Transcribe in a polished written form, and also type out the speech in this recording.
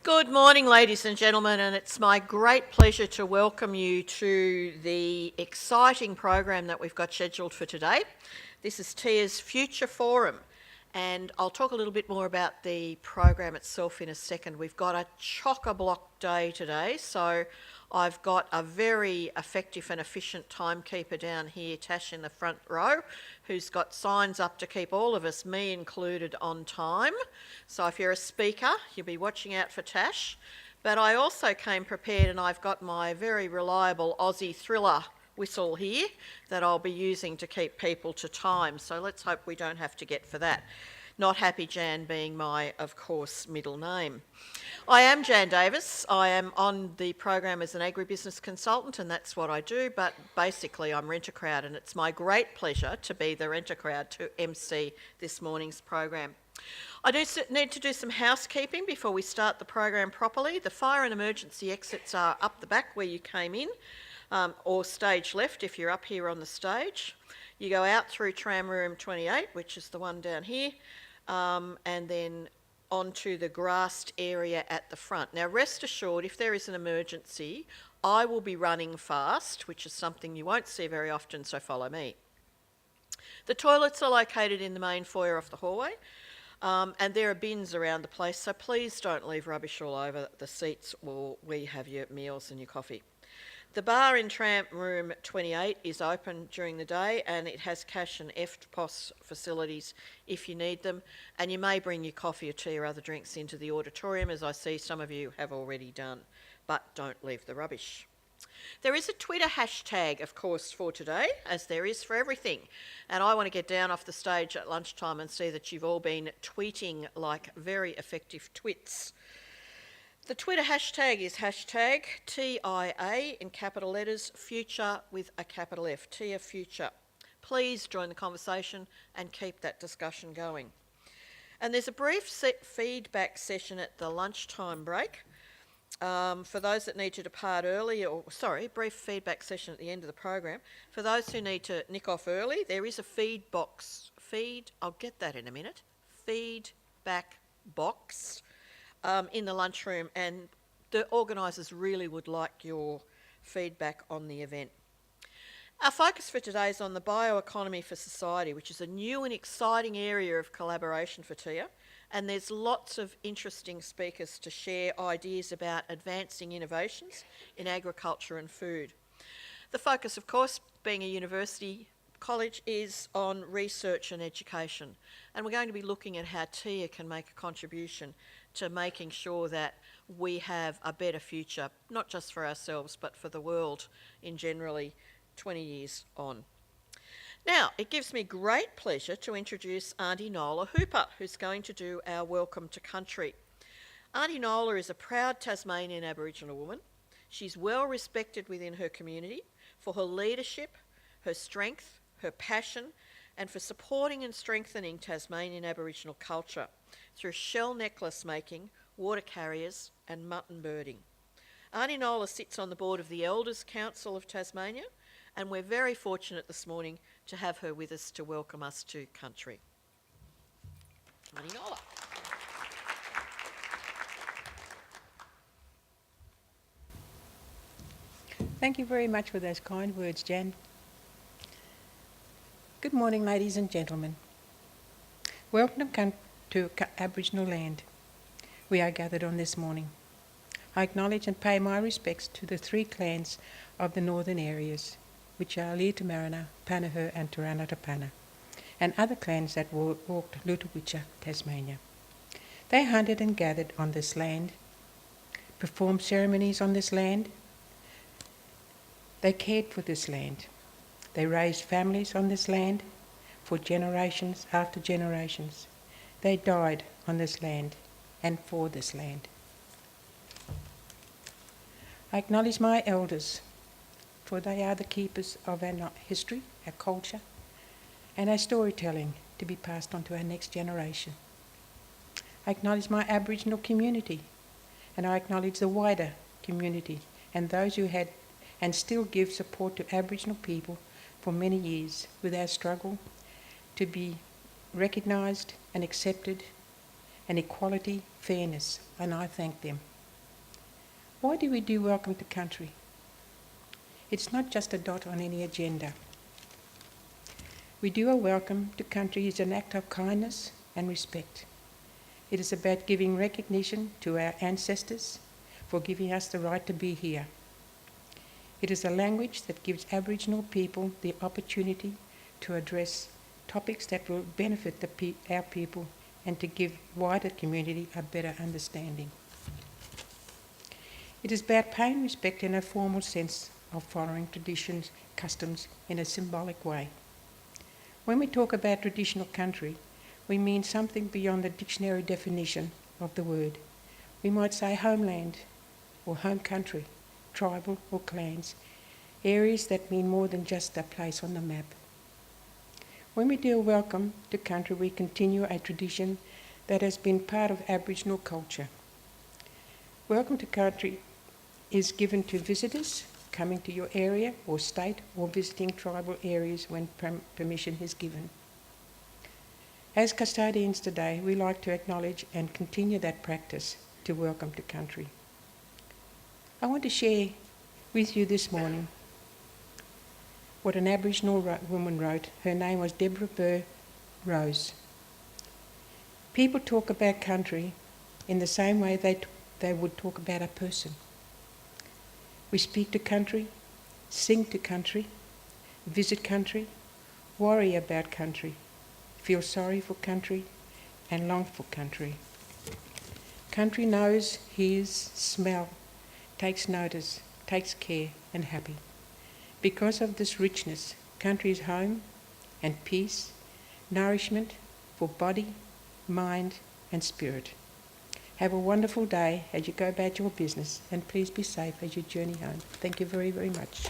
Good morning, ladies and gentlemen, and it's my great pleasure to welcome you to the exciting program that we've got scheduled for today. This is TIA's Future Forum, and I'll talk a little bit more about the program itself in a second. We've got a chock-a-block day today, so I've got a very effective and efficient timekeeper down here, Tash, in the front row, who's got signs up to keep all of us, me included, on time. So if you're a speaker, you'll be watching out for Tash. But I also came prepared, and I've got my very reliable Aussie Thriller whistle here that I'll be using to keep people to time. So let's hope we don't have to get for that. Not Happy Jan being my, of course, middle name. I am Jan Davis. I am on the program as an agribusiness consultant, and that's what I do, but basically I'm Rent-A-Crowd, and it's my great pleasure to be the Rent-A-Crowd to MC this morning's program. I do need to do some housekeeping before we start the program properly. The fire and emergency exits are up the back where you came in, or stage left if you're up here on the stage. You go out through tram room 28, which is the one down here, and then onto the grassed area at the front. Now rest assured, if there is an emergency, I will be running fast, which is something you won't see very often, so follow me. The toilets are located in the main foyer off the hallway, and there are bins around the place, so please don't leave rubbish all over the seats where you have your meals and your coffee. The bar in tram room 28 is open during the day, and it has cash and EFTPOS facilities if you need them, and you may bring your coffee or tea or other drinks into the auditorium, as I see some of you have already done, but don't leave the rubbish. There is a Twitter hashtag, of course, for today, as there is for everything, and I want to get down off the stage at lunchtime and see that you've all been tweeting like very effective twits. The Twitter hashtag is hashtag TIA in capital letters, future with a capital F, TIA Future. Please join the conversation and keep that discussion going. And there's a brief feedback session at the lunchtime break. For those that need to depart early, brief feedback session at the end of the program. For those who need to nick off early, there is a I'll get that in a minute, feedback box in the lunchroom, and the organisers really would like your feedback on the event. Our focus for today is on the bioeconomy for society, which is a new and exciting area of collaboration for TIA, and there's lots of interesting speakers to share ideas about advancing innovations in agriculture and food. The focus, of course, being a university college, is on research and education, and we're going to be looking at how TIA can make a contribution to making sure that we have a better future, not just for ourselves, but for the world in generally 20 years on. Now, it gives me great pleasure to introduce Aunty Nola Hooper, who's going to do our Welcome to Country. Aunty Nola is a proud Tasmanian Aboriginal woman. She's well respected within her community for her leadership, her strength, her passion, and for supporting and strengthening Tasmanian Aboriginal culture through shell necklace making, water carriers, and mutton birding. Aunty Nola sits on the board of the Elders Council of Tasmania, and we're very fortunate this morning to have her with us to welcome us to country. Aunty Nola. Thank you very much for those kind words, Jan. Good morning, ladies and gentlemen. Welcome to Aboriginal land. We are gathered on this morning. I acknowledge and pay my respects to the three clans of the northern areas, which are Leetamarina, Panaher and Taranatapana, and other clans that walked Lutawitja, Tasmania. They hunted and gathered on this land, performed ceremonies on this land. They cared for this land. They raised families on this land for generations after generations. They died on this land and for this land. I acknowledge my elders, for they are the keepers of our history, our culture, and our storytelling to be passed on to our next generation. I acknowledge my Aboriginal community, and I acknowledge the wider community and those who had and still give support to Aboriginal people for many years with our struggle to be recognised and accepted, and equality fairness, and I thank them. Why do we do Welcome to Country? It's not just a dot on any agenda. We do a Welcome to Country as an act of kindness and respect. It is about giving recognition to our ancestors for giving us the right to be here. It is a language that gives Aboriginal people the opportunity to address topics that will benefit our people and to give wider community a better understanding. It is about paying respect in a formal sense of following traditions, customs in a symbolic way. When we talk about traditional country, we mean something beyond the dictionary definition of the word. We might say homeland or home country, tribal or clans, areas that mean more than just a place on the map. When we do Welcome to Country, we continue a tradition that has been part of Aboriginal culture. Welcome to Country is given to visitors coming to your area or state or visiting tribal areas when permission is given. As custodians today, we like to acknowledge and continue that practice to Welcome to Country. I want to share with you this morning what an Aboriginal woman wrote. Her name was Deborah Burr Rose. People talk about country in the same way they would talk about a person. We speak to country, sing to country, visit country, worry about country, feel sorry for country, and long for country. Country knows, hears, smells, takes notice, takes care, and happy. Because of this richness, country is home and peace, nourishment for body, mind, and spirit. Have a wonderful day as you go about your business, and please be safe as you journey home. Thank you very, very much.